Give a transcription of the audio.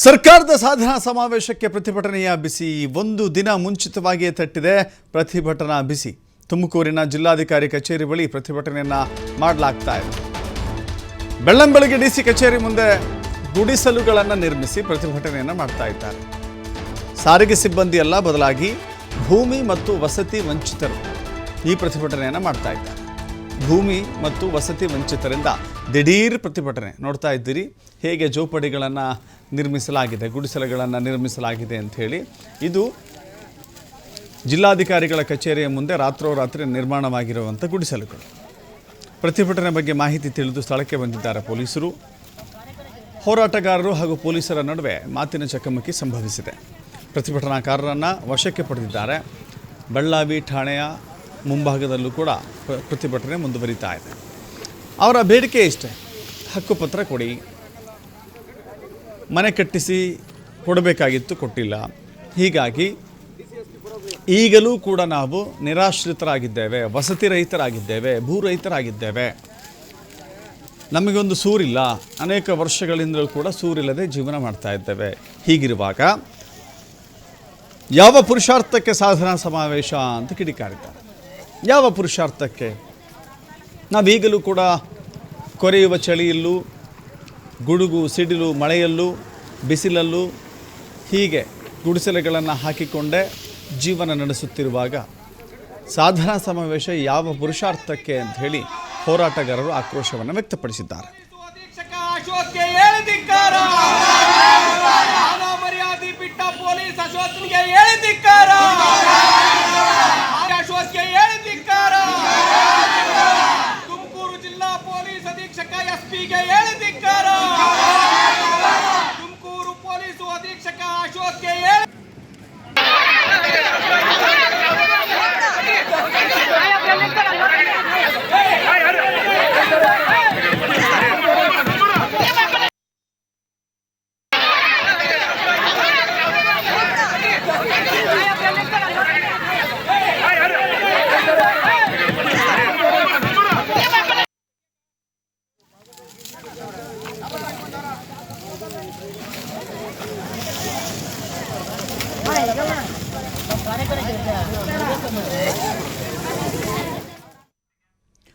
ಸರ್ಕಾರದ ಸಾಧನಾ ಸಮಾವೇಶಕ್ಕೆ ಪ್ರತಿಭಟನೆಯ ಬಿಸಿ ಒಂದು ದಿನ ಮುಂಚಿತವಾಗಿಯೇ ತಟ್ಟಿದೆ ಪ್ರತಿಭಟನಾ ಬಿಸಿ. ತುಮಕೂರಿನ ಜಿಲ್ಲಾಧಿಕಾರಿ ಕಚೇರಿ ಬಳಿ ಪ್ರತಿಭಟನೆಯನ್ನ ಮಾಡಲಾಗ್ತಾ ಇದೆ. ಬೆಳ್ಳಂಬೆಳಗ್ಗೆ ಡಿಸಿ ಕಚೇರಿ ಮುಂದೆ ಗುಡಿಸಲುಗಳನ್ನು ನಿರ್ಮಿಸಿ ಪ್ರತಿಭಟನೆಯನ್ನ ಮಾಡ್ತಾ ಇದ್ದಾರೆ. ಸಾರಿಗೆ ಸಿಬ್ಬಂದಿ ಅಲ್ಲ, ಬದಲಾಗಿ ಭೂಮಿ ಮತ್ತು ವಸತಿ ವಂಚಿತರು ಈ ಪ್ರತಿಭಟನೆಯನ್ನ ಮಾಡ್ತಾ ಇದ್ದಾರೆ. ಭೂಮಿ ಮತ್ತು ವಸತಿ ವಂಚಿತರಿಂದ ದಿಢೀರ್ ಪ್ರತಿಭಟನೆ ನೋಡ್ತಾ ಇದ್ದೀರಿ. ಹೇಗೆ ಜೋಪಡಿಗಳನ್ನು ನಿರ್ಮಿಸಲಾಗಿದೆ, ಗುಡಿಸಲುಗಳನ್ನು ನಿರ್ಮಿಸಲಾಗಿದೆ ಅಂತ ಹೇಳಿ. ಇದು ಜಿಲ್ಲಾಧಿಕಾರಿಗಳ ಕಚೇರಿಯ ಮುಂದೆ ರಾತ್ರೋರಾತ್ರಿ ನಿರ್ಮಾಣವಾಗಿರುವಂಥ ಗುಡಿಸಲುಗಳು. ಪ್ರತಿಭಟನೆ ಬಗ್ಗೆ ಮಾಹಿತಿ ತಿಳಿದು ಸ್ಥಳಕ್ಕೆ ಬಂದಿದ್ದಾರೆ ಪೊಲೀಸರು. ಹೋರಾಟಗಾರರು ಹಾಗೂ ಪೊಲೀಸರ ನಡುವೆ ಮಾತಿನ ಚಕಮಕಿ ಸಂಭವಿಸಿದೆ. ಪ್ರತಿಭಟನಾಕಾರರನ್ನು ವಶಕ್ಕೆ ಪಡೆದಿದ್ದಾರೆ. ಬೆಳ್ಳಾವಿ ಠಾಣೆಯ ಮುಂಭಾಗದಲ್ಲೂ ಕೂಡ ಪ್ರತಿಭಟನೆ ಮುಂದುವರಿತಾ ಇದೆ. ಅವರ ಬೇಡಿಕೆ ಇಷ್ಟೇ, ಹಕ್ಕುಪತ್ರ ಕೊಡಿ, ಮನೆ ಕಟ್ಟಿಸಿ ಕೊಡಬೇಕಾಗಿತ್ತು, ಕೊಟ್ಟಿಲ್ಲ. ಹೀಗಾಗಿ ಈಗಲೂ ಕೂಡ ನಾವು ನಿರಾಶ್ರಿತರಾಗಿದ್ದೇವೆ, ವಸತಿ ರಹಿತರಾಗಿದ್ದೇವೆ, ಭೂ ರಹಿತರಾಗಿದ್ದೇವೆ, ನಮಗೊಂದು ಸೂರಿಲ್ಲ, ಅನೇಕ ವರ್ಷಗಳಿಂದಲೂ ಕೂಡ ಸೂರಿಲ್ಲದೆ ಜೀವನ ಮಾಡ್ತಾ ಇದ್ದೇವೆ. ಹೀಗಿರುವಾಗ ಯಾವ ಪುರುಷಾರ್ಥಕ್ಕೆ ಸಾಧನಾ ಸಮಾವೇಶ ಅಂತ ಕಿಡಿಕಾರಿದ್ದಾರೆ. ಯಾವ ಪುರುಷಾರ್ಥಕ್ಕೆ? ನಾವೀಗಲೂ ಕೂಡ ಕೊರೆಯುವ ಚಳಿಯಲ್ಲೂ, ಗುಡುಗು ಸಿಡಿಲು ಮಳೆಯಲ್ಲೂ, ಬಿಸಿಲಲ್ಲೂ ಹೀಗೆ ಗುಡಿಸಲುಗಳನ್ನು ಹಾಕಿಕೊಂಡೇ ಜೀವನ ನಡೆಸುತ್ತಿರುವಾಗ ಸಾಧನಾ ಸಮಾವೇಶ ಯಾವ ಪುರುಷಾರ್ಥಕ್ಕೆ ಅಂತ ಹೇಳಿ ಹೋರಾಟಗಾರರು ಆಕ್ರೋಶವನ್ನು ವ್ಯಕ್ತಪಡಿಸಿದ್ದಾರೆ. ತುಮಕೂರು ಜಿಲ್ಲಾ ಪೊಲೀಸ್ ಅಧೀಕ್ಷಕ ಎಸ್ಪಿಗೆ ಹೇಳಿದಿಕ್ಕಾರ. ತುಮಕೂರು ಪೊಲೀಸ್ ಅಧೀಕ್ಷಕ ಅಶೋಕ್ಗೆ